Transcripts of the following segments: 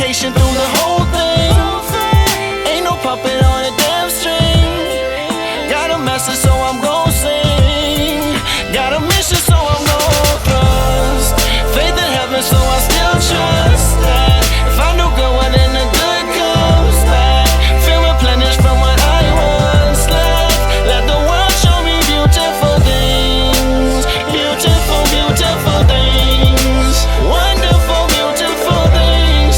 motivation through the whole thing. Ain't no puppet on a damn string. Got a message, so I'm gon' sing. Got a mission, so I'm gon' thrust. Faith in heaven, so I still trust that if I do good, well then the good comes back. Feel replenished from what I once lacked. Let the world show me beautiful things. Beautiful, beautiful things. Wonderful, beautiful things.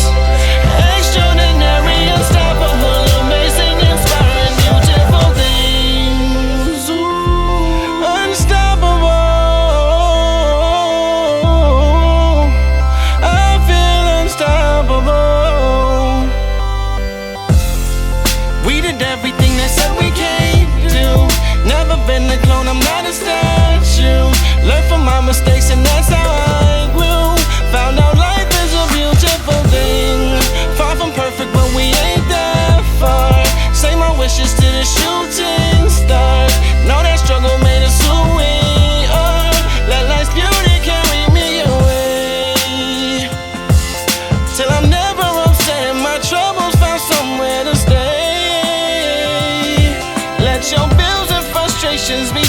Extraordinary, unstoppable, amazing, inspiring, beautiful things. Ooh, unstoppable. I feel unstoppable. We did everything they said we can't do. Never been a clone, I'm not a statue. Learn from my mistakes and that's how I grew. Found out life is a beautiful thing. Far from perfect, but we ain't that far. Say my wishes to the shooting stars. Know that struggle made us who we are. Let life's beauty carry me away. Till I'm never upset, my troubles found somewhere to stay. Let your bills and frustrations be